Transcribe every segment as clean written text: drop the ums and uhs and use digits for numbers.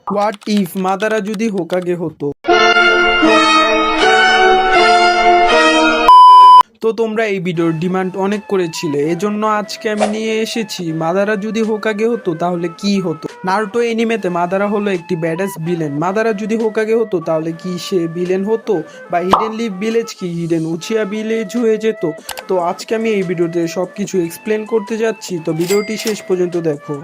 What if Madara যদি হোকাগে হতো? তো তোমরা এই ভিডিওর ডিমান্ড অনেক করেছিলে, এজন্য আজকে আমি নিয়ে এসেছি মাদারা যদি হোকাগে হতো তাহলে কি হতো। নারুটো এনিমেতে মাদারা হলো একটি ব্যাডাস ভিলেন। মাদারা যদি হোকাগে হতো তাহলে কি সে ভিলেন হতো, বা হিডেন লিভ ভিলেজ কি হিডেন উচিয়া ভিলেজ হয়ে যেত? তো আজকে আমি এই ভিডিওতে সবকিছু এক্সপ্লেন করতে যাচ্ছি, তো ভিডিওটি শেষ পর্যন্ত দেখো।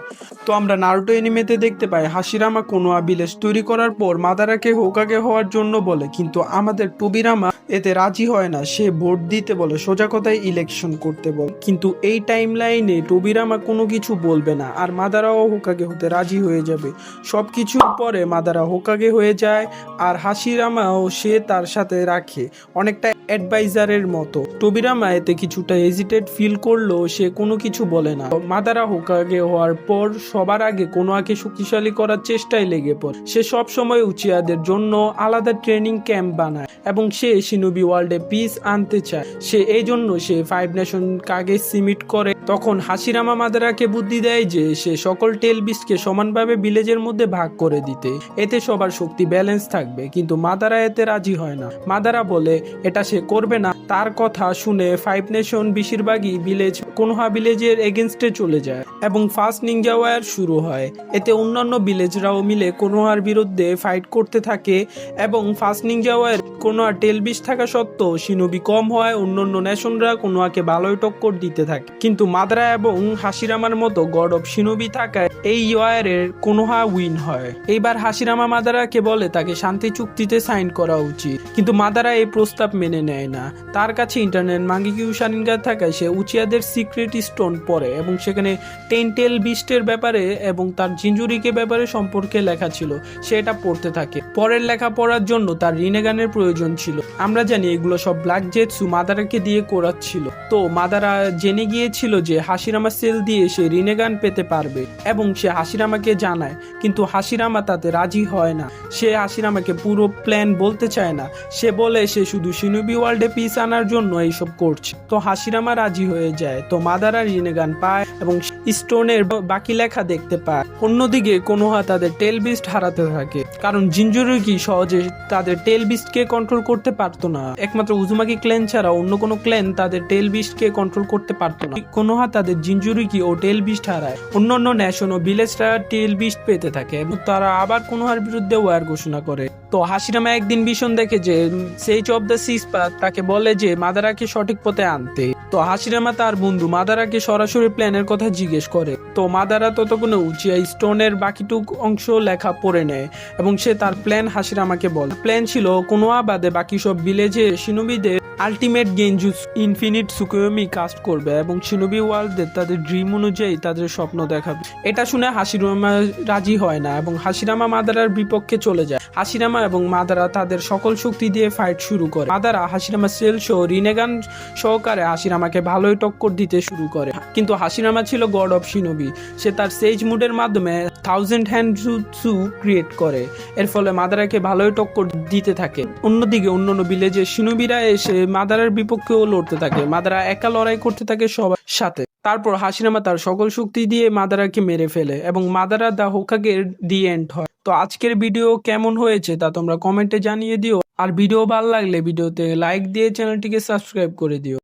তো আমরা নারুটো এনিমেতে দেখতে পাই হাশিরামা কোনোয়া ভিলেজ তৈরি করার পর মাদারাকে হোকাগে হওয়ার জন্য বলে, কিন্তু আমাদের টোবিরামা এতে রাজি হয় না। সে ভোট দিতে বলে, সোজা কথায় ইলেকশন করতে বলে। কিন্তু এই টাইম লাইনে টোবিরামা কোনো কিছু বলবে না, আর মাদারাও হোকাগে হতে রাজি হয়ে যাবে। সব কিছুর পরে মাদারা হোকাগে হয়ে যায়, আর হাশিরামাও সে তার সাথে রাখে, অনেকটা অ্যাডভাইজারের মতো। টোবিরামা এতে কিছুটা হেজিটেট ফিল করলেও সে কোনো কিছু বলে না। মাদারা হোকাগে হওয়ার পর সবার আগে কোনোয়াকে শক্তিশালী করার চেষ্টায় লেগে পড়ে। সে সব সময় উচিয়াদের জন্য আলাদা ট্রেনিং ক্যাম্প বানায়, এবং সে শিনোবি ওয়ার্ল্ডে পিস আনতে চায়। সে এই জন্য সে 5 নেশন কাগে সিমিট করে। তখন হাশিরামা মাদারাকে বুদ্ধি দেয় যে সে সকল টেল বিস্টকে সমানভাবে ভিলেজের মধ্যে ভাগ করে দিতে, এতে সবার শক্তি ব্যালেন্স থাকবে। কিন্তু মাদারা এতে রাজি হয় না। মাদারা বলে এটা সে করবে না। তার কথা শুনে 5 নেশন বেশিরভাগই ভিলেজ কোনোহা ভিলেজের এগেনস্টে চলে যায়, এবং ফার্স্ট নিনজা ওয়ার শুরু হয়। এতে অন্যান্য ভিলেজরাও মিলে কোনোহার বিরুদ্ধে ফাইট করতে থাকে, এবং ফার্স্ট নিনজা ওয়ার কোনোয়া টেল বিস্ট থাকা সত্ত্বেও শিনোবি কম হয়। অন্যান্য নেশনরা কোনোয়াকে ভালোই টক্কর দিতে থাকে, কিন্তু মাদারা এবং হাশিরামার মতো গড অফ শিনোবি থাকায় এই ওয়ারের কোনোহা উইন হয়। এইবার হাশিরামা মাদারাকে বলে তাকে শান্তি চুক্তিতে সাইন করা উচিত, কিন্তু মাদারা এই প্রস্তাব মেনে নেয় না। তার কাছে ইন্টারনেট মাঙ্গিকিউ শারিনগান থাকায় সে উচিয়াদের সিক্রেট স্টোন পড়ে, এবং সেখানে টেল বিস্টের ব্যাপারে এবং তার জিঞ্জুরিকে ব্যাপারে সম্পর্কে লেখা ছিল। সে এটা পড়তে থাকে। পরের লেখা পড়ার জন্য তার রিনেগানের প্রয়োজন ছিল। আমরা জানি এগুলো সব ব্ল্যাক জেটসু মাদারাকে দিয়ে করাচ্ছিল। তো মাদারা জেনে গিয়েছিল যে হাশিরামা সেল দিয়ে সে রিনেগান পেতে পারবে, এবং সে হাশিরামাকে জানায়, কিন্তু হাশিরামা তাতে রাজি হয় না। সে হাশিরামাকে পুরো প্ল্যান বলতে চায় না। সে বলে সে শুধু শিনোবি ওয়ার্ল্ডে পিস আনার জন্য এইসব করছে। তো হাশিরামা রাজি হয়ে যায়। তো মাদারা রিনেগান পায় এবং স্টোনের বাকি লেখা দেখতে পায়। অন্যদিকে কোনোহা তাদের টেল বিস্ট হারাতে থাকে, কারণ জিঞ্জুরুকি সহজে তাদের টেল বিস্টকে কন্ট্রোল করতে পারতো না। একমাত্র উজুমাকি ক্ল্যান ছাড়া অন্য কোনো ক্ল্যান তাদের টেল বিস্টকে কন্ট্রোল করতে পারতো না। কোনোহা তাদের জিঞ্জুরুকি ও টেল বিস্ট হারায়। অন্যান্য ন্যাশন ও ভিলেজরা টেল বিস্ট পেতে থাকে, এবং তারা আবার কোনোহার বিরুদ্ধে ওয়ার ঘোষণা করে। তো হাশিরামা একদিন ভীষণ দেখে যে সেজ অফ দ্য সিসপাথ তাকে বলে যে মাদারাকে সঠিক পথে আনতে। তো হাশিরামা তার বন্ধু মাদারাকে সরাসরি প্ল্যানের কথা জিজ্ঞেস করে। তো মাদারা ততক্ষণে উচিয়া স্টোনের বাকিটুক অংশ লেখা পড়ে নেয়, এবং সে তার প্ল্যান হাশিরামাকে বলে। প্ল্যান ছিল কোনোয়া বাদে বাকি সব ভিলেজে শিনোবিদের আলটিমেট গেনজুটসু ইনফিনিট সুকুয়োমি কাস্ট করবে, এবং শিনোবি ওয়ার্ল্ডদের তাদের ড্রিম অনুযায়ী তাদের স্বপ্ন দেখাবে। এটা শুনে হাশিরামা রাজি হয় না, এবং হাশিরামা মাদারার বিপক্ষে চলে যায়। হাশিরামা এবং মাদারা তাদের সকল শক্তি দিয়ে ফাইট শুরু করে। মাদারা হাশিরামা সেল শো রিনেগান সহকারে হাশিরামাকে ভালোই টক্কর দিতে শুরু করে, কিন্তু হাশিরামা ছিল গড অফ শিনোবি। সে তার সেজ মুডের মাধ্যমে 1000 হ্যান্ড জুৎসু ক্রিয়েট করে। এর ফলে মাদারাকে ভালোই টক্কর দিতে থাকে। অন্যদিকে অন্যান্য ভিলেজের শিনোবিরা এসে মাদারার বিপক্ষেও লড়তে থাকে। মাদারা একা লড়াই করতে থাকে সবার সাথে। তারপর হাশিরামা তার সকল শক্তি দিয়ে মাদারাকে মেরে ফেলে, এবং মাদারা দা হোকাগের দি এন্ড হয়। তো আজকের ভিডিও কেমন হয়েছে তা তোমরা কমেন্টে জানিয়ে দিও। আর ভিডিও ভালো লাগলে ভিডিওতে লাইক দিয়ে চ্যানেলটিকে সাবস্ক্রাইব করে দিও।